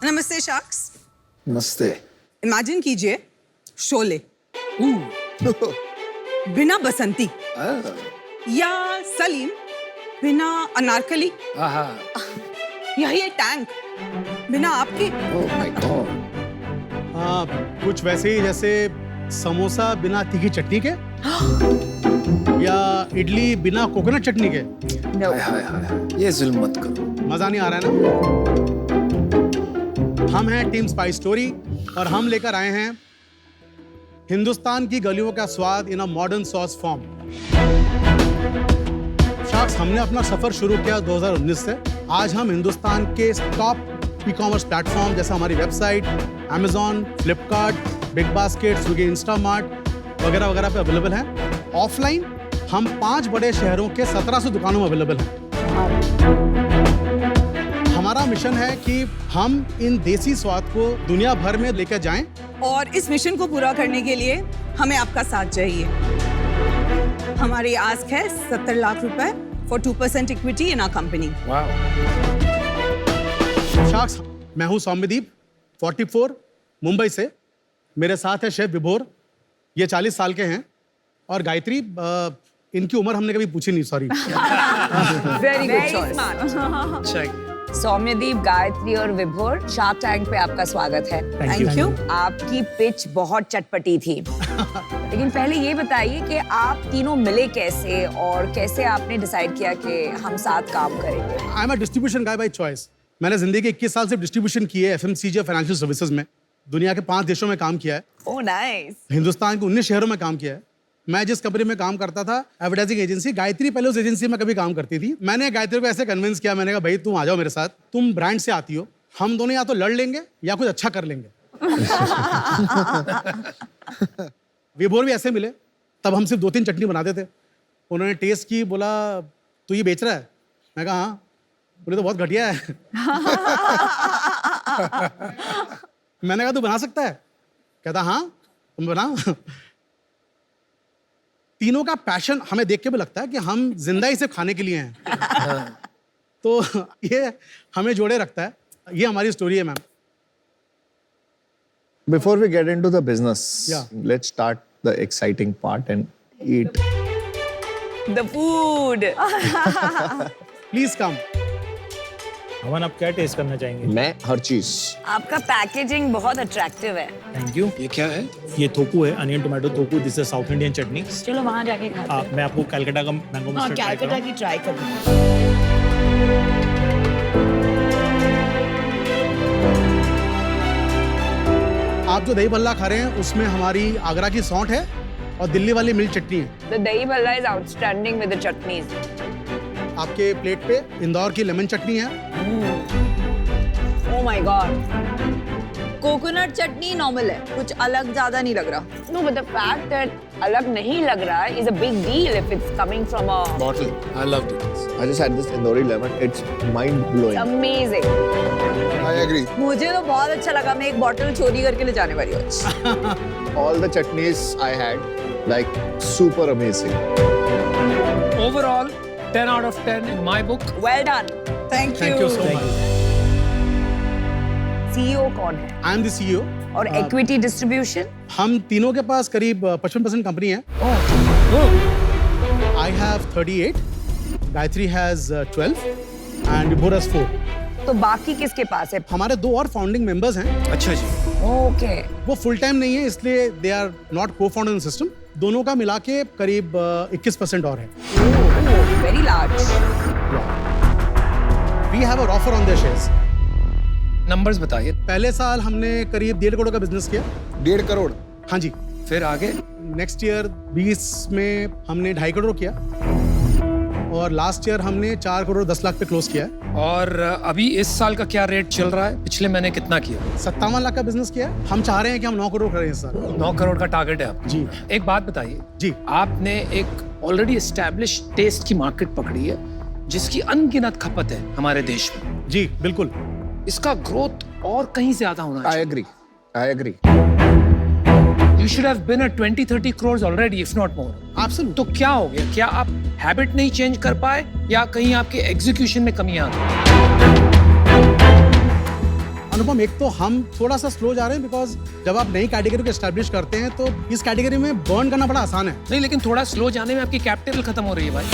नमस्ते शख्स। नमस्ते। इमेजिन कीजिए शोले बिना बसंती या सलीम बिना अनारकली या ये टैंक बिना आपके। Oh my God. कुछ वैसे ही जैसे समोसा बिना तीखी चटनी के या इडली बिना कोकोनट चटनी के। हाय हाय हाय, ये जुल्म मत करो। मजा नहीं आ रहा है ना? हम हैं टीम स्पाइस स्टोरी और हम लेकर आए हैं हिंदुस्तान की गलियों का स्वाद इन अ मॉडर्न सॉस फॉर्म। शख्स, हमने अपना सफर शुरू किया 2019 से। आज हम हिंदुस्तान के टॉप ई कॉमर्स प्लेटफॉर्म जैसे हमारी website, Amazon, Flipkart, big basket, Swiggy, Instamart वगैरह वगैरह पे अवेलेबल हैं। ऑफलाइन हम 5 बड़े शहरों के 1700 दुकानों में अवेलेबल हैं। हमारा मिशन है कि हम इन देसी स्वाद को दुनिया भर में लेकर जाएं। और इस मिशन को पूरा करने के लिए हमें आपका साथ चाहिए। हमारी आस्क है 70 लाख रुपए for 2% equity in our company. शख्स, मैं हूं सौम्यदीप, 44, मुंबई से। मेरे साथ है शेफ विभोर, ये 40 साल के हैं। और गायत्री, इनकी उम्र हमने कभी पूछी नहीं, sorry. Very good choice. Soumyadeep, Gayatri और विभोर, शार्क टैंक पे आपका स्वागत है। Thank you. आपकी पिच बहुत चटपटी थी। लेकिन पहले ये बताइए कि आप तीनों मिले कैसे और कैसे आपने डिसाइड किया कि हम साथ काम करेंगे। I am a distribution guy by choice. मैंने जिंदगी के 21 साल से डिस्ट्रीब्यूशन की है FMCG फाइनेंशियल सर्विसेज में। दुनिया के 5 देशों में काम किया है। Oh nice. हिंदुस्तान के 19 शहरों में काम किया है। मैं जिस कंपनी में काम करता था, एडवर्टाइजिंग एजेंसी, गायत्री पहले उस एजेंसी में कभी काम करती थी। मैंने गायत्री को ऐसे कन्विंस किया, मैंने कहा भाई तुम आ जाओ मेरे साथ, तुम ब्रांड से आती हो, हम दोनों या तो लड़ लेंगे या कुछ अच्छा कर लेंगे। विभोर भी ऐसे मिले, तब हम सिर्फ 2-3 चटनी बनाते थे। उन्होंने टेस्ट की, बोला तू ये बेच रहा है? मैं कहा हाँ। बोले तो बहुत घटिया है। मैंने कहा तू बना सकता है? कहता हाँ तुम बना। तीनों का पैशन हमें देख के भी लगता है कि हम जिंदा ही सिर्फ खाने के लिए हैं। तो ये हमें जोड़े रखता है। ये हमारी स्टोरी है ma'am. Before we get into the business, Yeah. let's start the exciting part and eat. The food. Please come. Aman, आप क्या टेस्ट करना चाहेंगे? मैं हर चीज। आपका पैकेजिंग बहुत अट्रैक्टिव है। Thank you. ये क्या है? ये थोकू है, onion tomato thokku. This is south Indian chutney. चलो वहाँ जाके खाते हैं। मैं आपको कलकत्ता का मैंगो मस्टर्ड ट्राई कैलकाटा की ट्राई करूँ। आप जो दही भल्ला खा रहे हैं उसमें हमारी आगरा की सौंठ है और दिल्ली वाली मिल्क चटनी है। द दही Bhalla is outstanding with the chutneys. आपके प्लेट पे इंदौर की लेमन चटनी है। Oh my God. Coconut chutney normal है, कुछ अलग ज्यादा नहीं लग रहा। No, but the fact that अलग नहीं लग रहा है is a big deal if it's coming from a Bottle. I loved it. I just had this Indori lemon. It's mind blowing. amazing. I agree. मुझे तो बहुत अच्छा लगा, मैं एक बॉटल चोरी करके ले जाने वाली हूँ। All the chutneys I had, like super amazing. Overall, 10 out of 10 in my book. Well done. Thank thank you so much. CEO कौन है? I am the CEO। और equity distribution? हम तीनों के पास करीब 55% कंपनी है। I have 38, Gayatri has 12 and विभोर has 4। तो बाकी किसके पास है? हमारे 2 और फाउंडिंग मेंबर्स हैं। अच्छा जी। ओके। वो फुल टाइम नहीं है, इसलिए they are not co founder in system. दोनों का मिला के करीब 21% और है। Very large. We have a offer on their shares. Numbers बताइए। पहले साल हमने करीब 1.5 करोड़ का बिजनेस किया। 1.5 करोड़। हाँ जी। फिर आगे नेक्स्ट ईयर 20 में हमने 2.5 करोड़ किया और लास्ट ईयर हमने 4 करोड़ 10 लाख पे क्लोज किया है। और अभी इस साल का क्या रेट चल रहा है? पिछले महीने कितना किया? 57 लाख का बिजनेस किया है। हम चाह रहे हैं कि हम 9 करोड़ करें इस साल। 9 करोड़ का टारगेट है आपका। जी। एक बात बताइए जी। आपने एक ऑलरेडी एस्टैब्लिश टेस्ट की मार्केट पकड़ी है जिसकी अनगिनत खपत है हमारे देश में। जी बिल्कुल। इसका ग्रोथ और कहीं ज्यादा होना I चाहिए। agree. I agree. You should have been at 20-30 crores already, if not more. Absolutely. तो क्या हो गया? क्या आप हैबिट नहीं चेंज कर पाए या कहीं आपके एग्जीक्यूशन में कमी आ गई? अनुपम, एक तो हम थोड़ा सा स्लो जा रहे हैं बिकॉज जब आप नई कैटेगरी को एस्टैब्लिश करते हैं तो इस कैटेगरी में बर्न करना बड़ा आसान है। नहीं, लेकिन थोड़ा स्लो जाने में आपकी कैपिटल खत्म हो रही है भाई।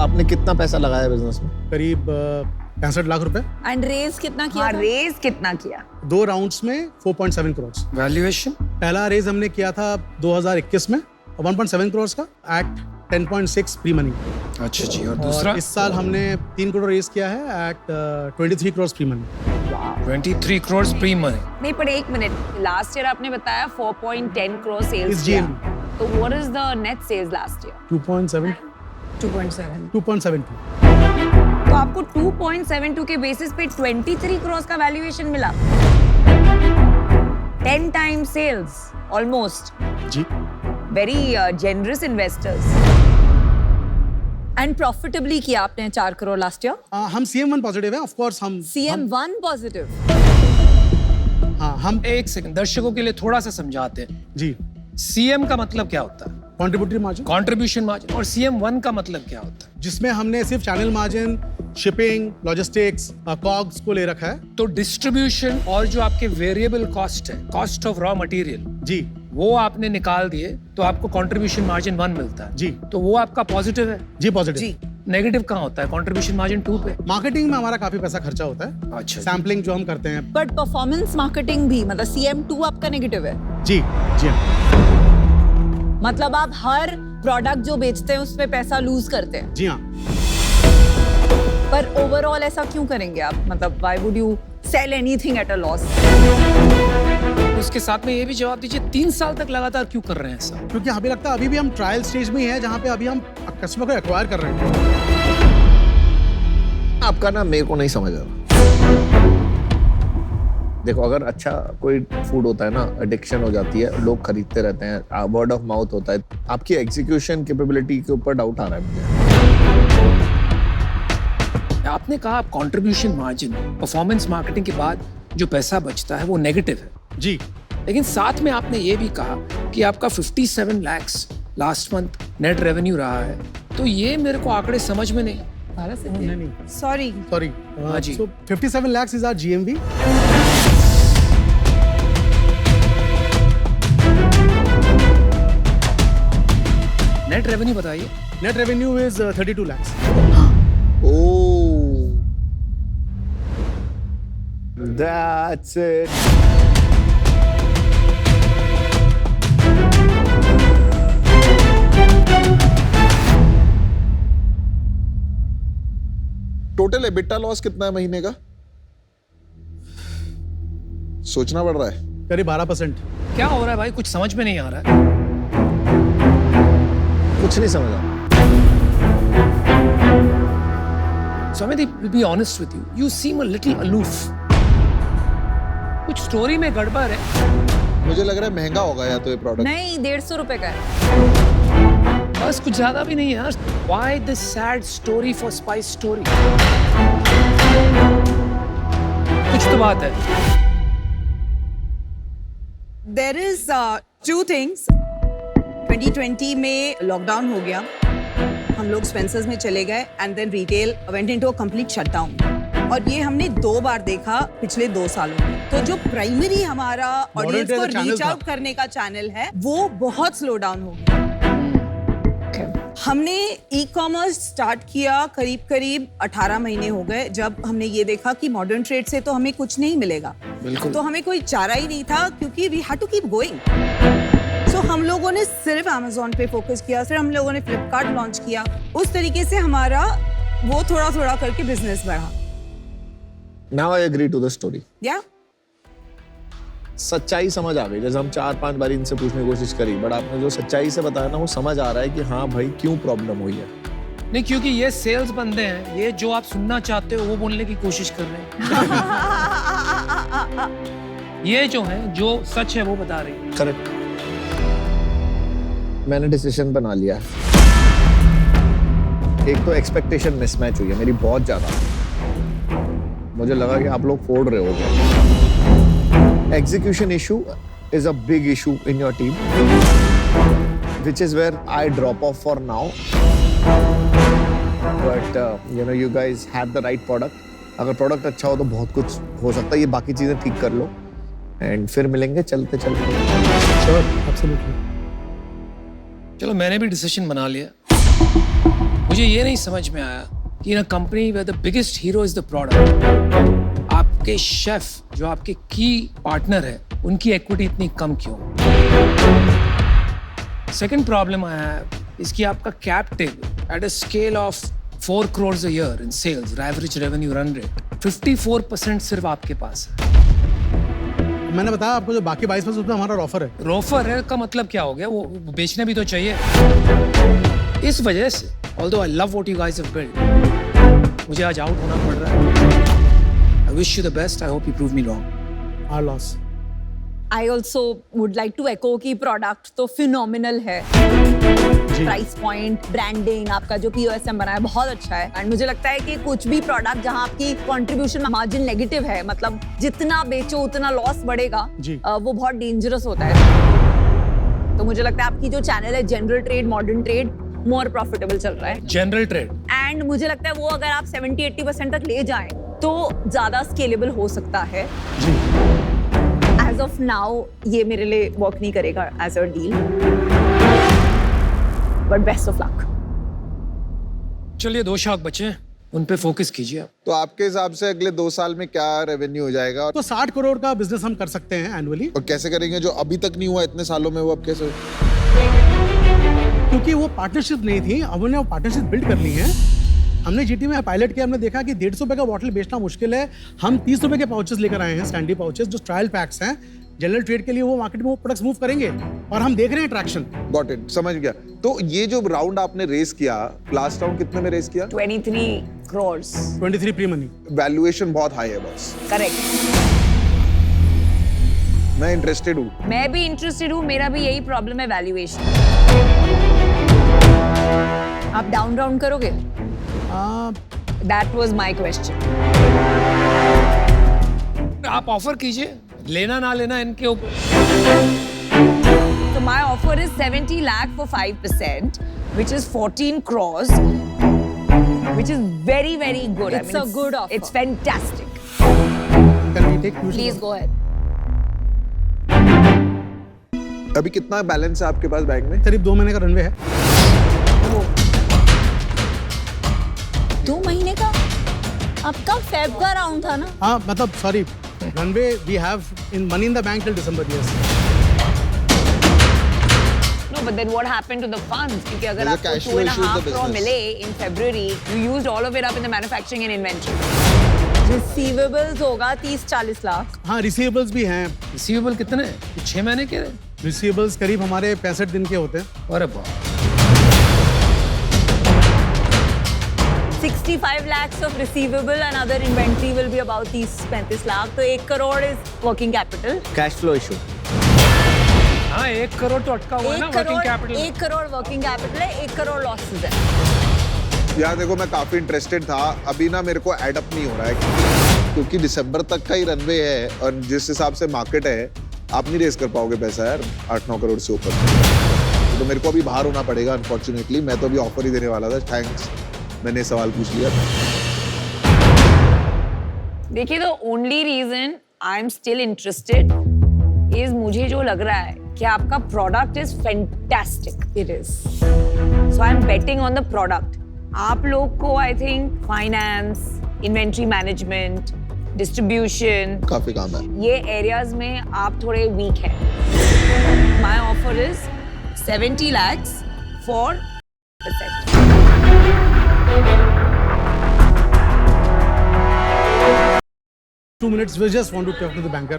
आपने कितना पैसा लगाया बिजनेस में? करीब 65 लाख रुपए। एंड रेज कितना किया हाँ, था? रेज कितना किया? 2 राउंड्स में 4.7 करोड़। वैल्यूएशन? पहला रेज हमने किया था 2021 में 1.7 करोड़ का एट 10.6 प्री मनी। अच्छा जी, और दूसरा? और इस साल हमने 3 करोड़ रेज किया है at 23 crore pre money. 23 crore pre money. नहीं, पर एक मिनट, लास्ट ईयर आपने बताया 4.10 करोड़ सेल्स इस किया, GMV। तो what is the net sales last year? 2.7 2.72। तो आपको 2.72 के बेसिस पे 23 करोड़ का वैल्यूएशन मिला। 10 टाइम सेल्स ऑलमोस्ट। जी। Very generous investors. And profitably किया आपने 4 करोड़ लास्ट ईयर। हम CM1 पॉजिटिव है, ऑफ कोर्स हम CM1 पॉजिटिव। हाँ हम एक सेकंड, दर्शकों के लिए थोड़ा सा समझाते हैं। जी। CM का मतलब क्या होता है? Contributory margin. Contribution margin. और CM1 का मतलब क्या होता है? जिसमें हमने सिर्फ channel margin, shipping, logistics, COGS को ले रखा है। तो डिस्ट्रीब्यूशन और जो आपके वेरिएबल कॉस्ट है, कॉस्ट ऑफ रॉ मटेरियल, जी वो आपने निकाल दिए तो आपको कंट्रीब्यूशन मार्जिन 1 मिलता है। जी। तो वो आपका पॉजिटिव है। जी पॉजिटिव। जी। नेगेटिव कहाँ होता है? कंट्रीब्यूशन मार्जिन 2 पे। मार्केटिंग में हमारा काफी पैसा खर्चा होता है। अच्छा। सैम्पलिंग जो हम करते हैं। बट परफॉर्मेंस मार्केटिंग भी, मतलब CM2 आपका नेगेटिव है। जी जी। मतलब आप हर प्रोडक्ट जो बेचते हैं उस पे पैसा लूज करते हैं। जी हाँ। पर ओवरऑल ऐसा क्यों करेंगे आप? मतलब why would you sell anything at a loss? उसके साथ में ये भी जवाब दीजिए, 3 साल तक लगातार क्यों कर रहे हैं ऐसा? क्योंकि हमें लगता है अभी भी हम ट्रायल स्टेज में ही है, जहाँ पे अभी हम कस्टमर को एक्वायर कर रहे हैं। आपका ना मेरे को नहीं समझ आ रहा। देखो, अगर अच्छा कोई फूड होता है ना, एडिक्शन हो जाती है, लोग खरीदते रहते हैं, वर्ड ऑफ माउथ होता है। आपकी एग्जीक्यूशन कैपेबिलिटी के ऊपर डाउट आ रहा है मुझे। आपने कहा आप कंट्रीब्यूशन मार्जिन, परफॉर्मेंस मार्केटिंग के बाद जो पैसा बचता है वो नेगेटिव है। जी। लेकिन साथ में आपने ये भी कहा कि आपका 57 lakhs last month net revenue रहा है। तो ये मेरे को आंकड़े समझ में नहीं। Sorry sorry. हाँ जी। So 57 lakhs is our GMV. Net revenue बताइए। Net revenue is 32 lakhs. Oh, that's it. Total EBITDA loss कितना है महीने का? सोचना पड़ रहा है। करीब 12%। क्या हो रहा है भाई? कुछ समझ में नहीं आ रहा है। कुछ नहीं समझ आ रहा। So Amit, to be honest with you, you seem a little aloof. कुछ स्टोरी में गड़बड़ है। मुझे लग रहा है महंगा होगा या तो ये प्रोडक्ट। नहीं, 150 रुपए का है। बस कुछ ज्यादा भी नहीं है यार। Why this sad story for spice story? कुछ तो बात है। There is 2 things. 2020 में लॉकडाउन हो गया, हम लोग स्पेंसर्स में चले गए and then retail went into a complete shutdown. और ये हमने 2 बार देखा पिछले 2 सालों में। तो जो प्राइमरी हमारा ऑडियंस trade को का channel रीच था। आउट करने का चैनल है, वो बहुत स्लो डाउन हो गया। हमने ई कॉमर्स स्टार्ट किया करीब 18 महीने हो गए, जब हमने ये देखा कि मॉडर्न ट्रेड से तो हमें कुछ नहीं मिलेगा। बिल्कुल। तो हमें कोई चारा ही नहीं था, क्योंकि we had to keep going. So हम लोगों ने सिर्फ Amazon पे फोकस किया, फिर हम लोगों ने फ्लिपकार्ट लॉन्च किया। उस तरीके से हमारा वो थोड़ा करके बिजनेस बढ़ा। Now I agree to the story. या सच्चाई समझ आ गई। जैसे हम 4-5 बार इनसे पूछने की कोशिश करी, बट आपने जो सच्चाई से बताया ना, वो समझ आ रहा है कि हाँ भाई क्यों प्रॉब्लम हुई है। नहीं, क्योंकि ये सेल्स बंदे हैं, ये जो आप सुनना चाहते हो वो बोलने की कोशिश कर रहे हैं। ये जो है, जो सच है वो बता रही है। करेक्ट। मैंने डिसीजन बना लिया है। एक तो एक्सपेक्टेशन मिसमैच हुई है मेरी बहुत ज्यादा। मुझे लगा कि आप लोग फोड़ रहे हो। Execution issue is a big issue in your team, which is where I drop off for now. But you know you guys have the right product. अगर प्रोडक्ट अच्छा हो तो बहुत कुछ हो सकता है. ये बाकी चीजें ठीक कर लो एंड फिर मिलेंगे चलते चलते. Sure, absolutely. चलो मैंने भी डिसीजन बना लिया. मुझे ये नहीं समझ में आया कि in a company where the biggest hero is the product, आपके शेफ जो आपके की पार्टनर है उनकी इक्विटी इतनी कम क्यों. सेकंड प्रॉब्लम आया है इसकी आपका cap table at a scale of 4 crores a year in sales, average revenue run rate, 54% सिर्फ आपके पास है. मैंने बताया आपको जो बाकी 22% उसमें हमारा ऑफर है. रोफर है का मतलब क्या हो गया, वो बेचने भी तो चाहिए. इस वजह से although I love what you guys have built, मुझे आज आउट होना पड़ रहा है. I wish you the best. I hope you prove me wrong. Our loss. I also would like to echo की प्रोडक्ट तो फिनोमिनल है. प्राइस पॉइंट, ब्रांडिंग, आपका जो POSM बना है बहुत अच्छा है. एंड मुझे लगता है कि कुछ भी प्रोडक्ट जहां आपकी कंट्रीब्यूशन मार्जिन नेगेटिव है, मतलब जितना बेचो उतना लॉस बढ़ेगा, वो बहुत डेंजरस होता है. तो मुझे लगता है आपकी जो चैनल है general trade, modern trade, more profitable चल रहा है. General trade. एंड मुझे लगता है वो अगर आप 70-80% तक ले जाएं तो ज्यादा स्केलेबल हो सकता है. एज ऑफ नाउ ये मेरे लिए वर्क नहीं करेगा as a deal, but best of luck. चलिए 2 शाख बचे हैं, उन पे फोकस कीजिए आप. तो आपके हिसाब से अगले 2 साल में क्या रेवेन्यू हो जाएगा? तो 60 करोड़ का बिजनेस हम कर सकते हैं एनुअली. और कैसे करेंगे जो अभी तक नहीं हुआ इतने सालों में, वो अब कैसे? क्योंकि वो पार्टनरशिप नहीं थी, अब हमने वो पार्टनरशिप बिल्ड कर ली है. हमने जीटी में पायलट किया, हमने देखा कि 150 रुपए का बॉटल बेचना मुश्किल है. हम 30 रुपए के पाउचेस लेकर आए हैं, स्टैंडी पाउचेस जो ट्रायल पैक्स हैं. जनरल ट्रेड के लिए वो मार्केट में वो प्रोडक्ट्स मूव करेंगे और हम देख रहे हैं ट्रैक्शन. गॉट इट, समझ गया. तो ये जो राउंड आपने रेस किया, लास्ट राउंड कितने में रेस किया? 23 crores. 23 pre money. वैल्यूएशन बहुत हाई है बस. करेक्ट. मैं इंटरेस्टेड हूँ. मैं भी इंटरेस्टेड हूँ, मेरा भी यही प्रॉब्लम है, वैल्यूएशन. आप डाउन राउंड करोगे? That was my question. आप ऑफर कीजिए, लेना ना लेना इनके ऊपर. So my offer is 70 lakh for 5%, which is 14 crores, which is very, very good. It's a good offer. It's fantastic. Can we take two Please go ahead. अभी कितना balance है आपके पास बैंक में? करीब 2 महीने का रनवे है. 2 महीने का? आपका फेब का राउंड था ना? हाँ, मतलब sorry, runway we have in money in the bank till December. Yes. No, but then what happened to the funds? क्योंकि अगर There's a आपको cash flow issue in the 2.5 crore business. मिले in February, you used all of it up in the manufacturing and inventory. Receivables होगा 30-40 लाख. हाँ, receivables भी हैं. Receivable कितने हैं? 6 महीने के. रिसीवेबल्स करीब हमारे 65 दिन के होते हैं. अरे बाप. 65 lakhs of receivable and other inventory will be about 30-35 lakh. तो 1 crore is working capital. Cash flow issue. हाँ, 1 करोड़ तो अटका हुआ है ना working capital. 1 crore working capital है, 1 crore losses है. यार देखो, मैं काफी इंटरेस्टेड था. अभी ना मेरे को एड अप नहीं हो रहा है क्योंकि दिसंबर तक का ही रनवे है और जिस हिसाब से मार्केट है, आप नहीं रेस कर पाओगे पैसा यार 8-9 करोड़ से ऊपर. तो मेरे को अभी बाहर होना पड़ेगा अनफॉर्चुनेटली. मैं तो अभी ऑफर ही देने वाला था. थैंक्स, मैंने सवाल पूछ लिया. देखिए, the only reason I'm still interested is मुझे जो लग रहा है कि आपका product is fantastic. It is. So I'm betting on the product. आप लोग को I think finance, inventory management, distribution, काफी काम है. ये areas में आप थोड़े weak हैं. My offer is 70 lakhs for 5%. 2 minutes. We just want to talk to the banker.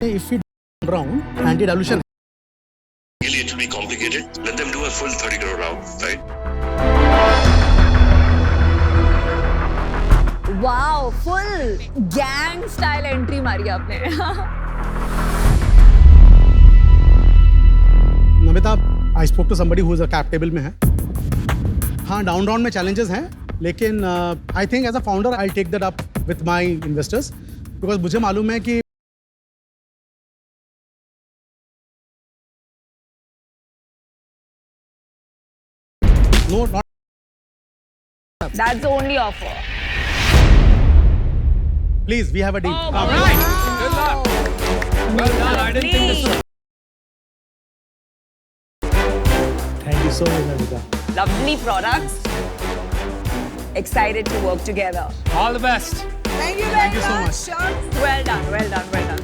If we round anti-dilution. Really, it will be complicated. Let them do a full 30 crore round, right? Wow, full gang style entry मारी आपने. Namita, I spoke to somebody who is a cap table में है. हाँ, down round में challenges हैं, लेकिन I think as a founder I'll take that up with my investors because मुझे मालूम है कि No, not. That's the only offer. Please, we have a deal. All Come. right. Good luck. Well done. I didn't think this was. Thank you so much, Navika. Lovely products. Excited to work together. All the best. Thank you very Thank you so much. Sure. Well done, well done, well done.